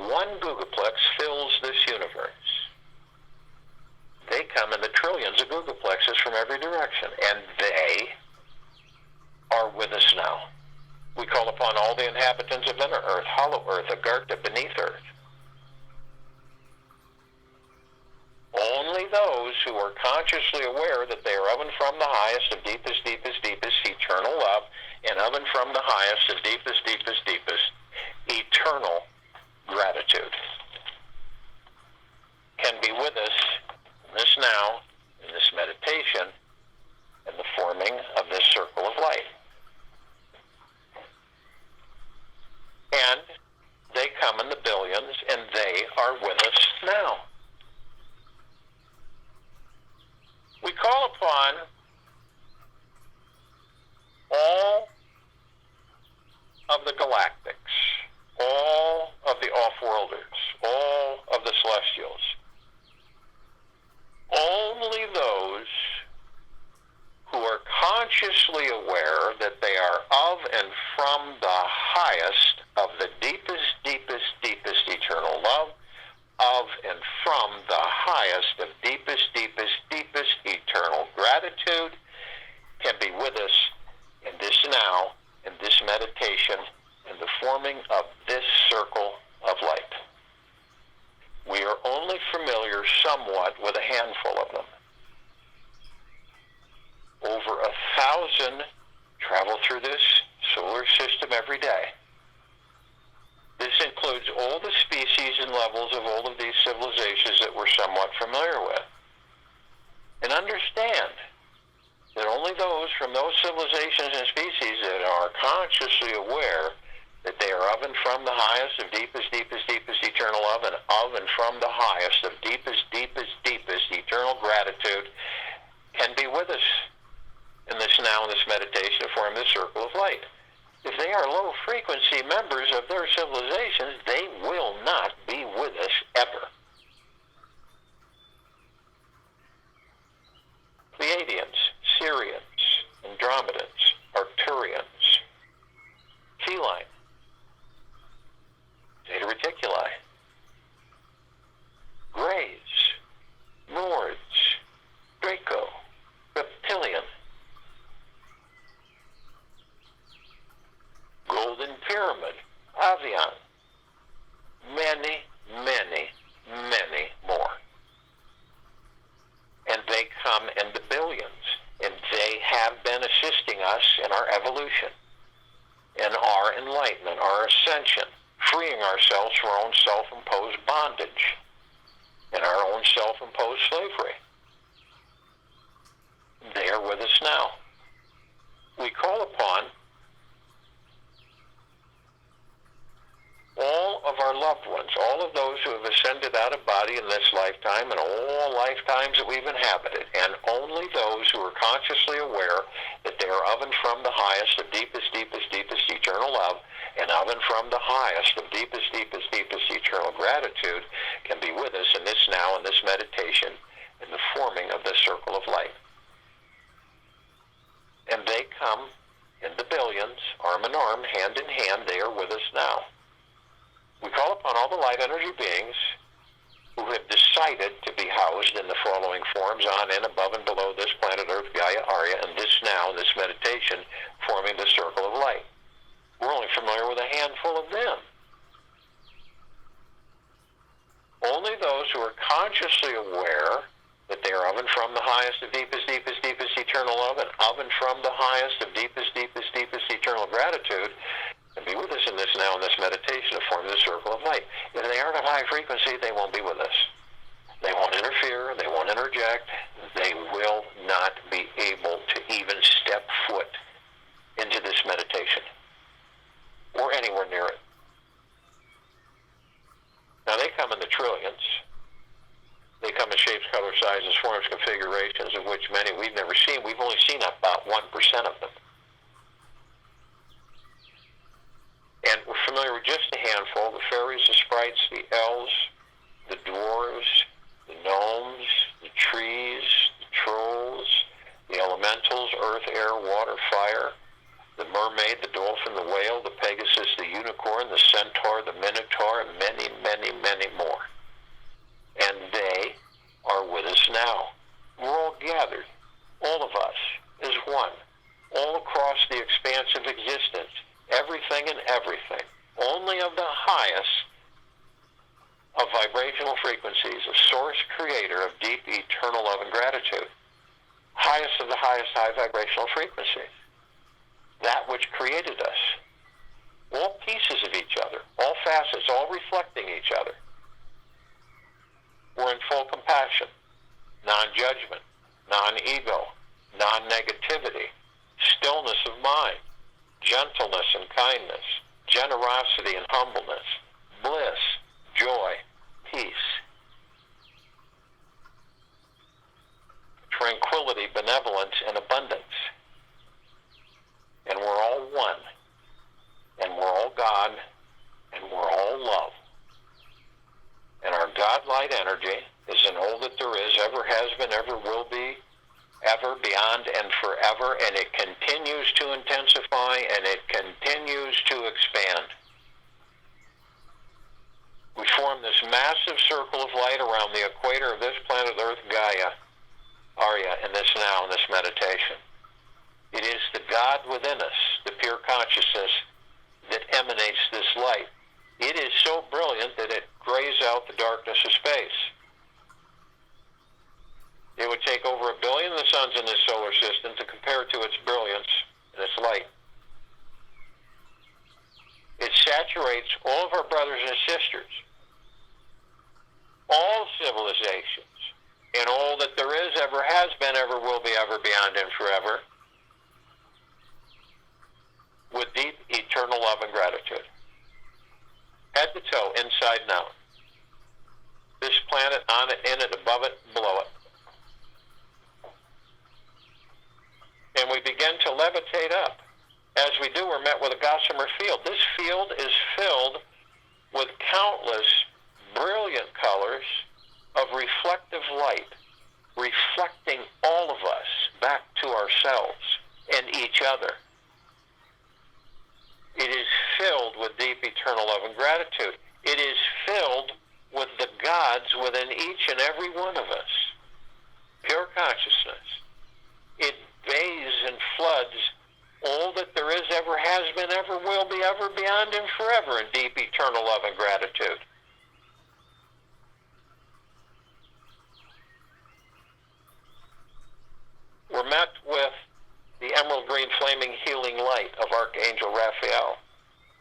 One googolplex fills this universe. They come in the trillions of googolplexes from every direction, and they are with us now. We call upon all the inhabitants of inner earth, hollow earth, Agartha, beneath earth. Only those who are consciously aware that they are of and from the highest of deepest, deepest, deepest eternal love, and of and from the highest of deepest, deepest, deepest eternal gratitude can be with us in this now, in this meditation, in the forming of this circle of light. And they come in the billions, and they are with us now. We call upon all of the galactics, all of the off-worlders, all of the celestials. Only those who are consciously aware that they are of and from the highest of the deepest, deepest, deepest eternal love, of and from the highest of deepest, deepest, deepest eternal gratitude can be with us in this now, in this meditation, in the forming of this circle of light. We are only familiar somewhat with a handful of them. Over 1,000 travel through this solar system every day. This includes all the species and levels of all of these civilizations that we're somewhat familiar with. And understand that only those from those civilizations and species that are consciously aware that they are of and from the highest of deepest, deepest, deepest eternal love, and of and from the highest of deepest, deepest, deepest eternal gratitude can be with us in this now, in this meditation, to form this circle of light. If they are low-frequency members of their civilizations, they will not be with us ever. Pleiadians, Syrians, Andromedans, Arcturians, Feline, Zeta Reticuli, Greys, Nords, slavery. They are with us now. We call upon all of our loved ones, all of those who have ascended out of body in this lifetime and all lifetimes that we've inhabited, and only those who are consciously aware that they are of and from the highest, of deepest, deepest, deepest eternal love, and of and from the highest, of deepest, deepest, deepest eternal gratitude, can be with us in this now, in this meditation, in the forming of this circle of light. And they come in the billions, arm in arm, hand in hand. They are with us now. We call upon all the light energy beings who have decided to be housed in the following forms on and above and below this planet Earth, Gaia, Arya, and this now, this meditation, forming the circle of light. We're only familiar with a handful of them. Only those who are consciously aware that they are of and from the highest, of deepest, deepest, deepest eternal love, and of and from the highest, of deepest, deepest, deepest eternal gratitude, and be with us in this now, in this meditation, to form the circle of light. If they aren't of high frequency, they won't be with us. They won't interfere. They won't interject. They will not be able to even step foot into this meditation or anywhere near it. Now, they come in the trillions. They come in shapes, colors, sizes, forms, configurations, of which many we've never seen. We've only seen about 1% of them. And we're familiar with just a handful: the fairies, the sprites, the elves, the dwarves, the gnomes, the trees, the trolls, the elementals, earth, air, water, fire, the mermaid, the dolphin, the whale, the pegasus, the unicorn, the centaur, the minotaur, and many, many, many more. And they are with us now. We're all gathered, all of us, as one, all across the expanse of existence. Everything and everything, only of the highest of vibrational frequencies, of source creator of deep eternal love and gratitude. Highest of the highest high vibrational frequencies. That which created us. All pieces of each other, all facets, all reflecting each other. We're in full compassion, non-judgment, non-ego, non-negativity, stillness of mind, gentleness and kindness, generosity and humbleness, bliss, joy, peace, tranquility, benevolence, and abundance. And we're all one, and we're all God, and we're all love. And our God-light energy is in all that there is, ever has been, ever will be, ever, beyond, and forever, and it continues to intensify, and it continues to expand. We form this massive circle of light around the equator of this planet Earth, Gaia, Arya, in this now, in this meditation. It is the God within us, the pure consciousness, that emanates this light. It is so brilliant that it grays out the darkness of space. It would take over 1 billion of the suns in this solar system to compare to its brilliance and its light. It saturates all of our brothers and sisters, all civilizations, and all that there is, ever has been, ever will be, ever, beyond, and forever, with deep eternal love and gratitude. Head to toe, inside and out. This planet, on it, in it, above it, below it. And we begin to levitate up. As we do, we're met with a gossamer field. This field is filled with countless brilliant colors of reflective light, reflecting all of us back to ourselves and each other. It is filled with deep eternal love and gratitude. It is filled with the gods within each and every one of us. Pure consciousness. It bathes and floods all that there is, ever has been, ever will be, ever, beyond, and forever in deep eternal love and gratitude. We're met with the emerald green flaming healing light of Archangel Raphael.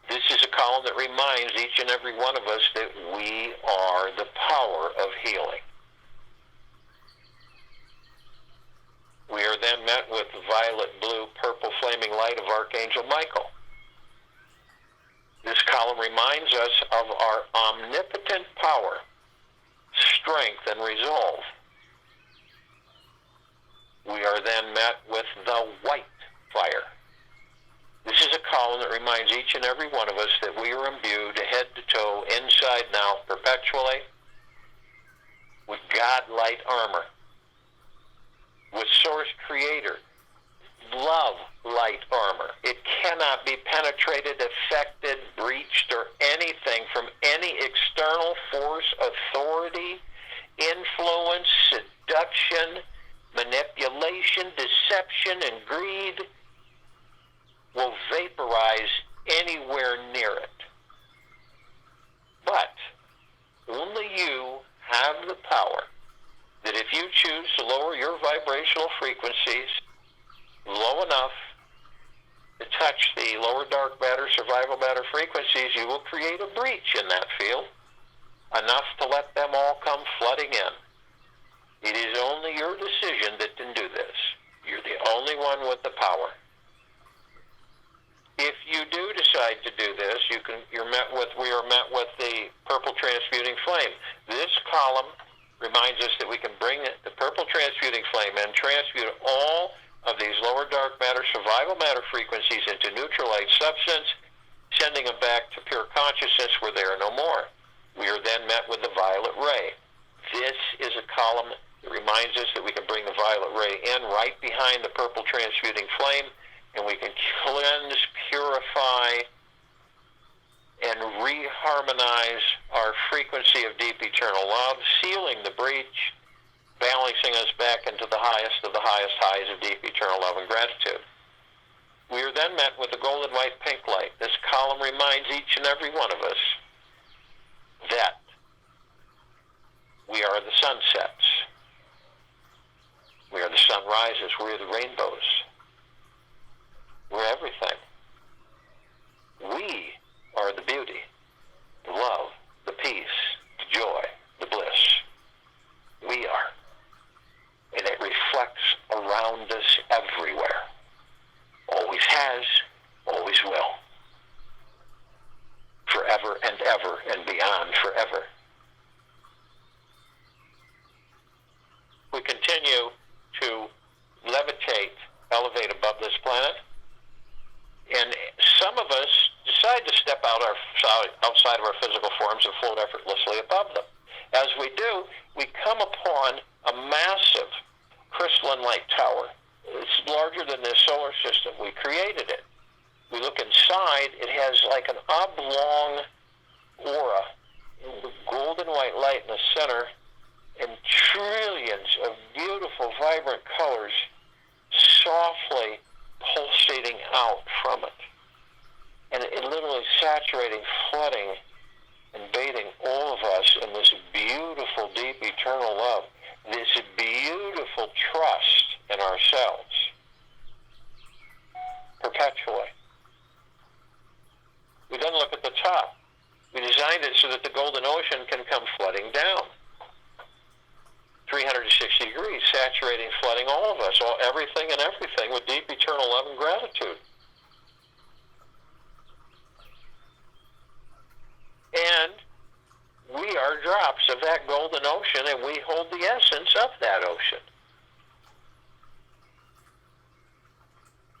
This is a column that reminds each and every one of us that we are the power of healing. violet, blue, purple, flaming light of Archangel Michael. This column reminds us of our omnipotent power, strength, and resolve. We are then met with the white fire. This is a column that reminds each and every one of us that we are imbued head to toe, inside and out, perpetually, with God-light armor, with Source Creator, love light armor. It cannot be penetrated, affected, breached, or anything from any external force, authority, influence, seduction, manipulation, deception, and greed will vaporize anywhere near it. But only you have the power that if you choose to lower your vibrational frequencies low enough to touch the lower dark matter, survival matter frequencies, you will create a breach in that field, enough to let them all come flooding in. It is only your decision that can do this. You're the only one with the power. If you do decide to do this, we are met with the purple transmuting flame. This column reminds us that we can bring the purple transmuting flame and transmute all of these lower dark matter, survival matter frequencies into neutral light substance, sending them back to pure consciousness where they are no more. We are then met with the violet ray. This is a column that reminds us that we can bring the violet ray in right behind the purple transmuting flame, and we can cleanse, purify, and reharmonize our frequency of deep eternal love, sealing the breach, balancing us back into the highest of the highest highs of deep eternal love and gratitude. We are then met with the golden white pink light. This column reminds each and every one of us that we are the sunsets. We are the sunrises. We are the rainbows. We're everything. We are the beauty, the love, the peace, the joy, the bliss. We are. And it reflects around us everywhere. Always has, always will. Forever and ever and beyond forever. We continue to levitate, elevate above this planet. And some of us decide to step outside of our physical forms and float effortlessly above them. As we do, we come upon a massive crystalline light tower. It's larger than this solar system. We created it. We look inside, it has like an oblong aura with golden white light in the center and trillions of beautiful, vibrant colors softly pulsating out from it. And it literally saturating, flooding, and bathing all of us in this beautiful, deep, eternal love, this beautiful trust in ourselves, perpetually. We then look at the top. We designed it so that the golden ocean can come flooding down. 360 degrees, saturating, flooding all of us, everything and everything with deep, eternal love and gratitude. And we are drops of that golden ocean, and we hold the essence of that ocean.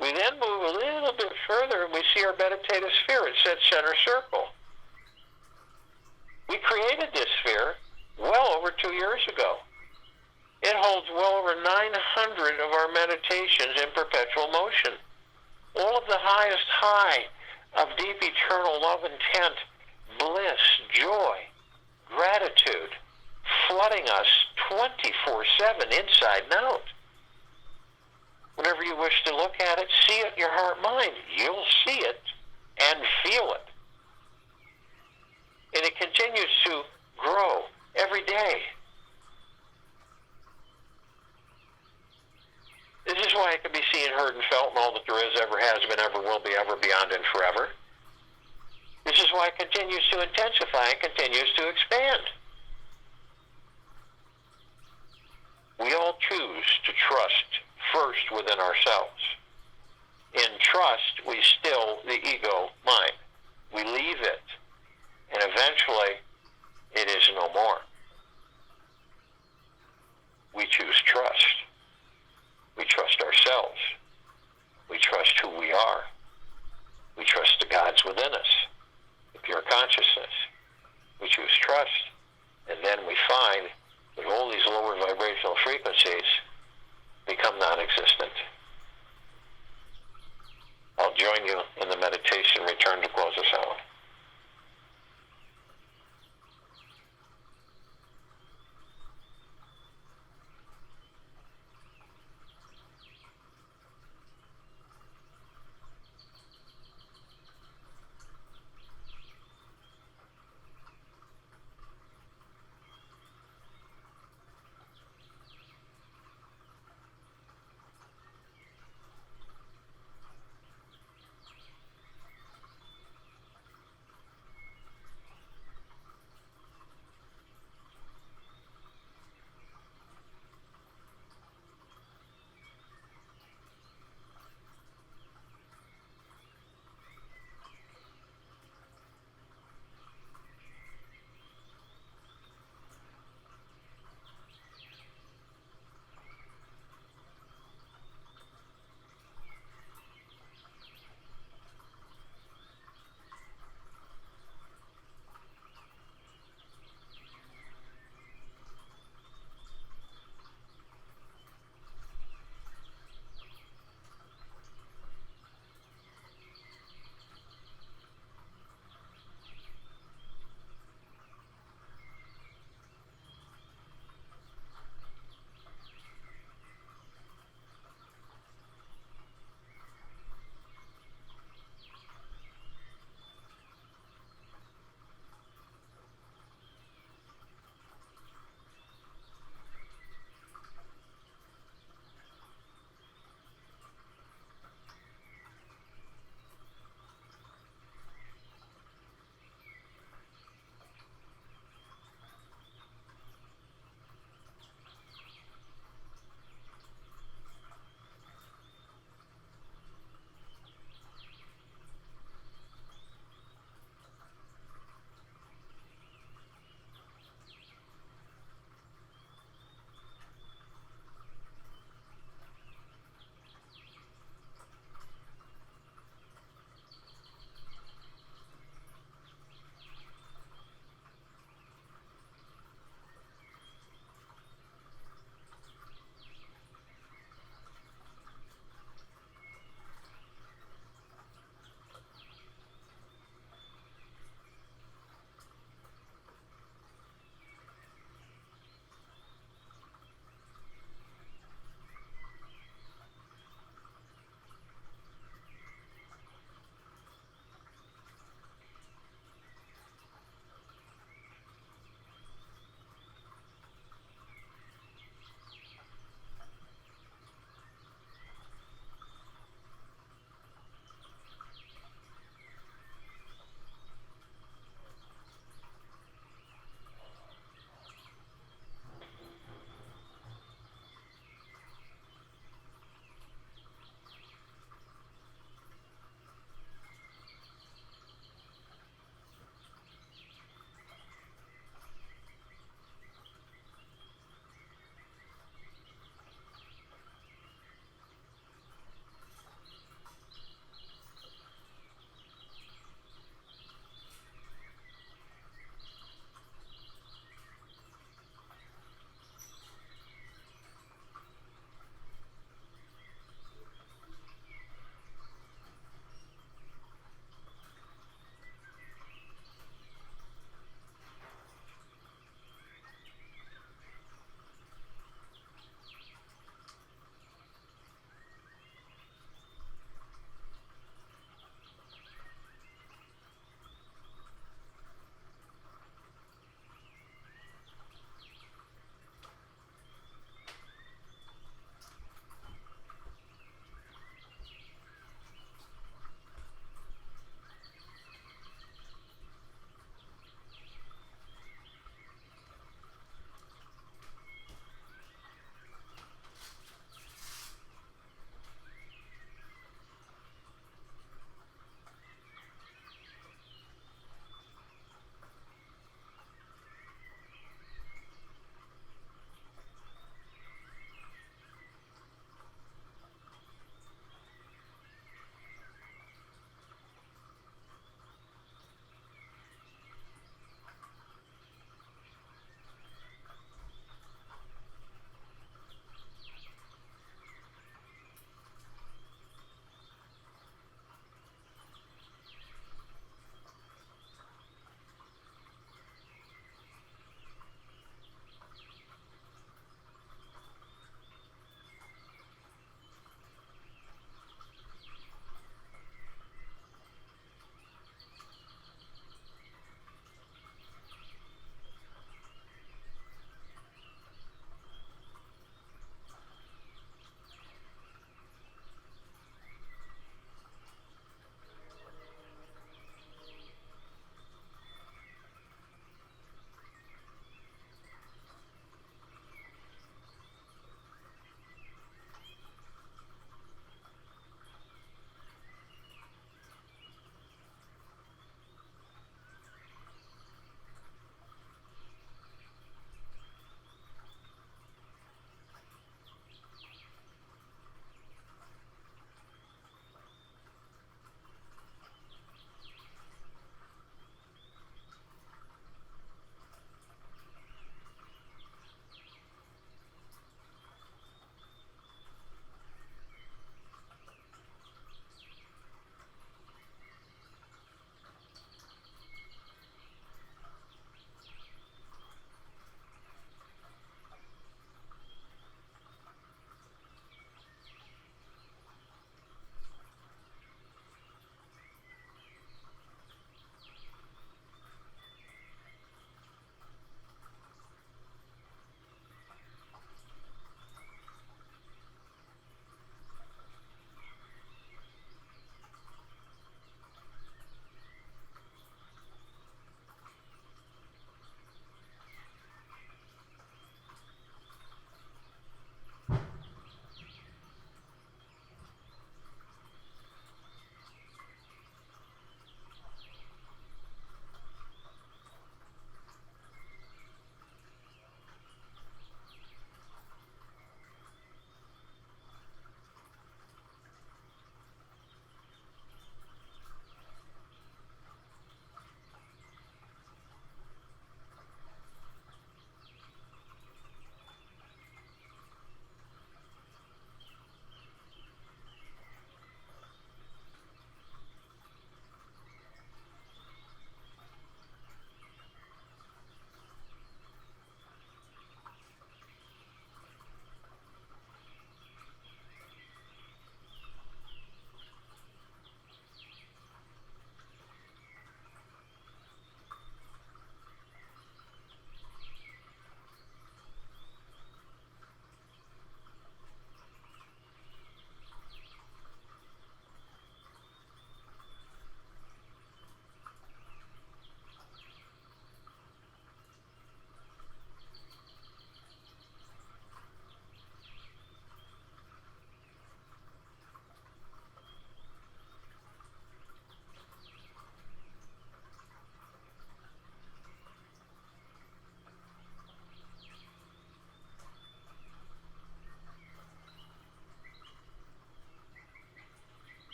We then move a little bit further, and we see our meditative sphere. It says center circle. We created this sphere well over 2 years ago. It holds well over 900 of our meditations in perpetual motion. All of the highest high of deep eternal love, intent, bliss, joy, gratitude, flooding us 24/7 inside and out. Whenever you wish to look at it, see it in your heart mind, you'll see it and feel it. And it continues to grow every day. This is why it can be seen, heard, and felt, and all that there is, ever has been, ever will be, ever beyond, and forever. This is why it continues to intensify and continues to expand. We all choose to trust first within ourselves. trust. We trust ourselves. We trust who we are. We trust the gods within us, the pure consciousness. We choose trust. And then we find that all these lower vibrational frequencies become non-existent. I'll join you in the meditation. Return to close us out.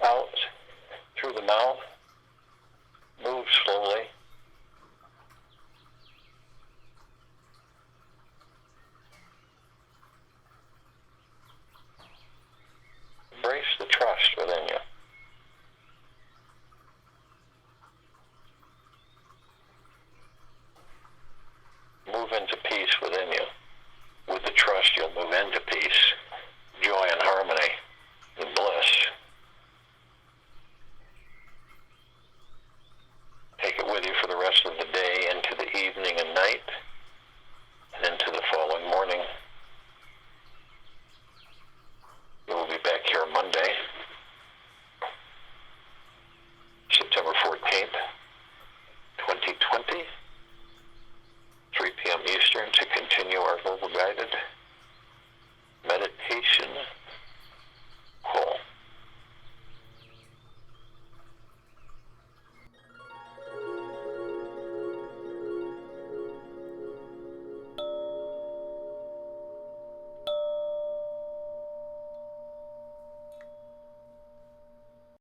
I'll